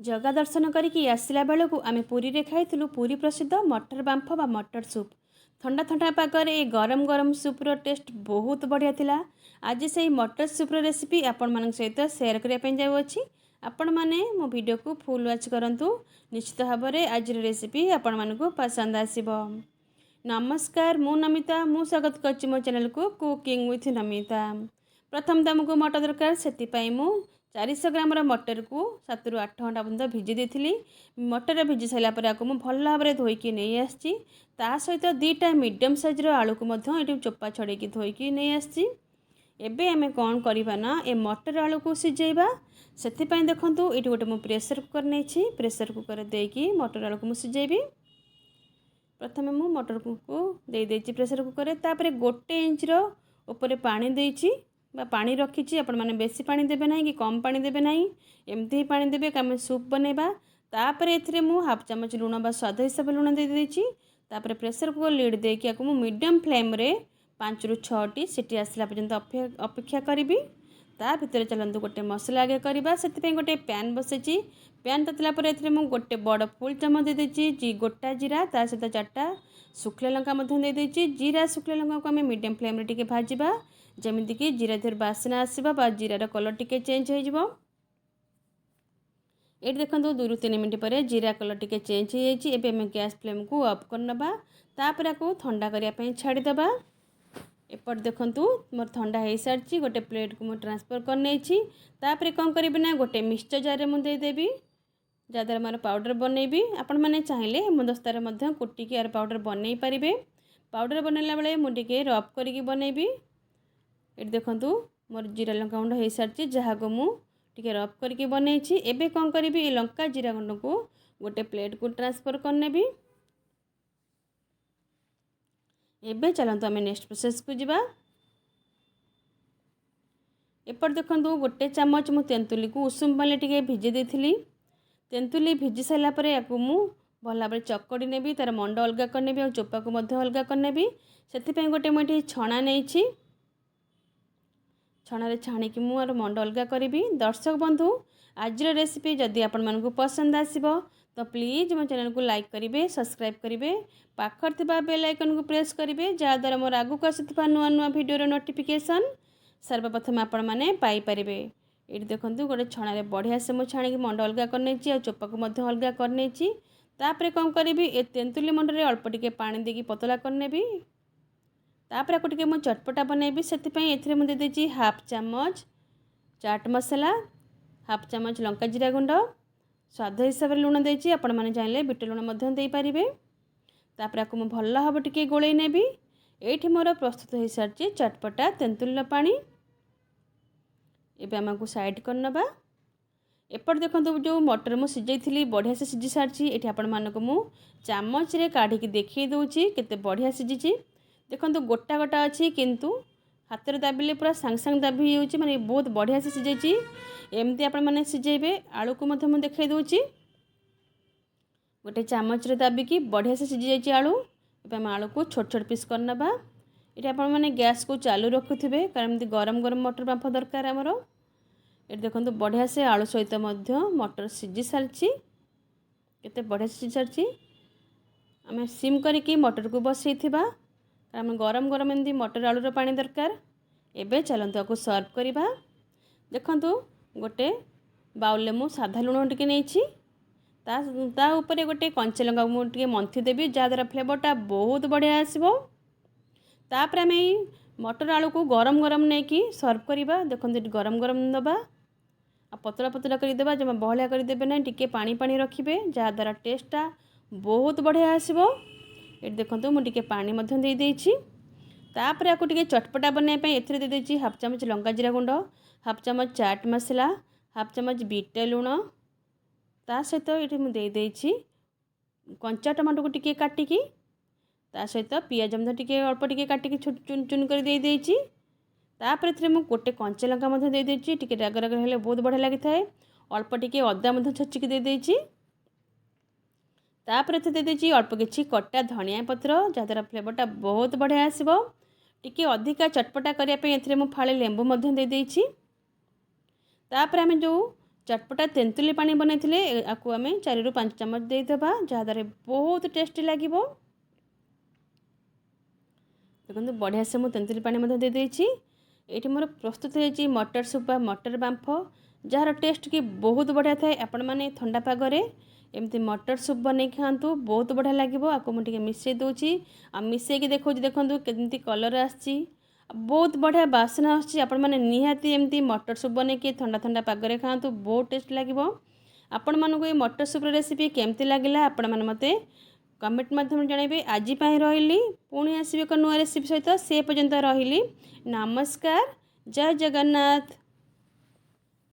जगा दर्शन करिकी आसला बेलू आम पुरी रे खाइलु पुरी प्रसिद्ध मटर बांफ बा मटर सूप। ठंडा ठंडा पागरे ए गरम गरम सूपर टेस्ट बहुत बढ़िया थिला। आज से मटर सूपर रेसिपी आपण मान सहित सेयार करने जाऊँगी। आपण मैंने मो वीडियो को फुल वाच करूँ। निश्चित भाव में आज रेसिपी आपण मानक पसंद आसीबो। नमस्कार, मु नमिता मु स्वागत करछि मो चैनल को कुकिंग विथ नमिता। प्रथम तो आमको मटर दरकार से मु 400 ग्राम मटर को 7 ରୁ 8 घंटा पर्यंत भिजी देथिली। मटर भिजी सारा पर आपको भल भाव में धोईकी नहीं आसी। ता सहित 2टा मीडियम साइज आलू को ये चोपा छड़ेकी धोईकी नहीं आसी। एबे आमे कौन करवा ना ए मटर आलू को सिझेबा। से देखूँ ये गोटे मुझे प्रेसर कुकर नहीं, प्रेसर कुकर देकी मटर आलू को मुझे सिझेबी। प्रथम मु मटर को दे देछि प्रेसर कुकर। तापर 1 इंच ऊपर पानी देछि बा पानी रखी। आपण मैंने बेसी पानी देबे नहीं कि कम पानी देबे नहीं, एमती ही पानी देबे आम सूप बनेबा। तापर एथिरे मु हाफ चामच लुण बा स्वाद हिसाब लुण दे देछि। तापर प्रेसर कुकर लीड देकी आकु मु मीडियम फ्लेम रे 5 ରୁ 6टी सीटी आसला पर्यंत अपेक्षा करी। ता भितर चलतु गोटे मसला आगे करवा। से गोटे पैन बसेछि। पैन ततला पर एथिरे मु गोटे बड़ फुल चामच दे देछि गोटा जीरा, ता सहित 4टा शुखला लंका दे देछि। जीरा शुखला लंका को आम मीडियम फ्लेम रे टिके भाजिबा, जमिति कि जीरा देर बासना आसीबा बा जीरार कलर टिके चेंज हो जिवो। ये देखो 2 ରୁ 3 मिनट पर जीरा कलर टिके चेंज हो जाइए। एबे हम गैस फ्लेम को ऑफ करनबा। तापर आपको ठंडा करिया पई छाड़ी दबा। एपट देखंतु मोर ठंडा हो सारी। गोटे प्लेट को मुझे ट्रांसफर कर नहीं। तापर कौन करी ना गोटे मिक्सचर जार में देदेवी, जहाँद्वारा मोर पाउडर बनैबी। आपण मैंने चाहिए हेमदस्तार कुटिकी यार पाउडर बनई पारे। पाउडर बनैला बेले मुझे रफ करके बनैबी। ये देखंतु मोर जीरा लंका गुंड हो सारी, जहाँ को मुझे रफ करके बनई। एबे कौन करी ये लंका जीरा गुंड को गोटे प्लेट को ट्रांसफर करनेबी। एबे चलतु आम नेक्स्ट प्रोसेस को जीवा। एपट देखो गोटे चामच मु तेंतुली को उषुम पानी टिके भिजे देथिली। तेंतुली भिजी सारा पर या भल भाव चकड़ी नेबी, तार मंड अलगा करनेबी और चोपा को अलगा करनेबी। से गोटे मुझे छणा नहीं, छणारे छाणिकी मुझे मंड अलगा करी। दर्शक बंधु, आज रेसिपी जदि आपण मानकु पसंद आसीबो तो प्लीज मो चैनल को लाइक करेंगे, सब्सक्राइब करेंगे, पाखर थिबा बेल आइकन को प्रेस करेंगे, जहाँद्वारा मोर आगुक आसुवा नुआ नुआ वीडियो नोटिफिकेशन सर्वप्रथम आपण मैंने पाइपर। ये देखो गोटे छणारे बढ़िया से मुझे छाणी मंड अलगा करनी और चोपा को अलगा करनी। तापर कौन करी ए तेंतुली मंडरे अल्प टिके पानी देकी पतला करनेबी। तापर आपको टिके मुझे चटपटा बनैबी। से मुझे देदेछि हाफ चामच चाट मसला, हाफ चामच लंका जीरा गुंड, स्वाद हिसाब से लुण देछि। आपण मैंने चाहिए बिट लुण दे पारिबे। तापर आपको भल भाव टिके गोलई नेबी। एठी मोर प्रस्तुत हो सारी चटपटा तेंतुल पानी। एबे आमको साइड करनबा। एपट देखो जो मटर मु सिझे बढ़िया से सिझी सारी। ये आपण मानक मु चामच रे काढ़ी देखी दूची केते बढ़िया सिझी। देखो गोटा गोटा अच्छी किंतु हाथ में दाबिले पूरा सांग सांग दाबी हो माने बहुत बढ़िया से सिझे। एमती आपण मैंने सिझेबे। आलू को मुझे देखई दूची गोटे चामच रे दाबिकी बढ़िया से सिझी जाइए आलू। एबे आलू को छोट छोट पीस करनबा। ये आपण मैंने गैस को चालू रखुथे कारण एमती गरम गरम मटर बांफ दरकार आमर। ये देखो बढ़िया से आलू सहित मटर सिझी सारी, केते बढ़िया सिझी सारी। आम सिम करके मटर को बसई थिबा कारण गरम गरम एमती मटर आलूर पानी दरकार। एबे चलतु आपको सर्व करवा। देखंतु गोटे बाउल मु साधा लुण टिके नहीं, ता ऊपर गोटे कंचा लंका मुझे मंथी देवी, जहाँद्वारा फ्लेवरटा बहुत बढ़िया आसबो। तापर आम मटर आलू को गरम गरम नहीं कि सर्व करवा। देखते गरम गरम दबा आ पतला पतला करदेबा, जमा बहलिया करदेबे ना, टिके पानी पानी रखिए जहाँद्वारा टेस्टा बहुत बढ़िया आसबो। ये देखो मुझे पानी दे देछि। तापर आपको टिके चटपटा बनवाई एथिरे दे देछि हाफ चामच लंका जीरा गुंड, हाफ चामच चाट मसला, हाफ चामच बीट लुण, ता सहित ये मुझे देछि कंचा टमाटो को टिके काटिकी, ता सहित पियाज टिके अल्प टिके काटिकी चुन चुन कर दे देछि। तापर एथिरे मु गोटे कंचा लंका दे देछि, टिके राग राग हेले बहुत बढ़िया लगी थाए। अल्प टिके अदा छचिकी दे देछि। तापर एथे दे देछि अल्प किछि कटा धनिया पत्र, जहाँद्वारा फ्लेवरटा बहुत बढ़िया आसबो। टिके अधिका चटपटा करने एथिरे मु फाळे लेंबू दे देछि। तापर आमे जो चटपटा तेंतुली पानी बनैथिले आकु आमे 4 ରୁ 5 चम्मच देइदबा जहाँद्वारा बहुत टेस्टी लागिबो। देखो बढ़िया से मुझे तेंतुली पानी दे देदेछि। ये मोर प्रस्तुत होती मटर सूप बा मटर बांफ जार टेस्ट कि बहुत बढ़िया थाए। आपण मैंने ठंडा पागरे एमती मटर सूप बनै खातु बहुत बढ़िया लगे। आपको मुझे मिसई दूची आ मिसईकी देखो देखूँ केमती कलर आसी बहुत बढ़िया बासना आसी। आपण मैंने निहाती एमती मटर सूप बनैकी ठंडा ठंडा पागरे खातु बहुत टेस्ट लगे। आपण मानक ये मटर सूप रेसिपी केमती लगिला आपण मैंने मते कमेंट माध्यम जनइबे। आज रही पुणी आसबे एक नुआ रेसिपी सहित से पर्यंत रही। नमस्कार, जय जगन्नाथ।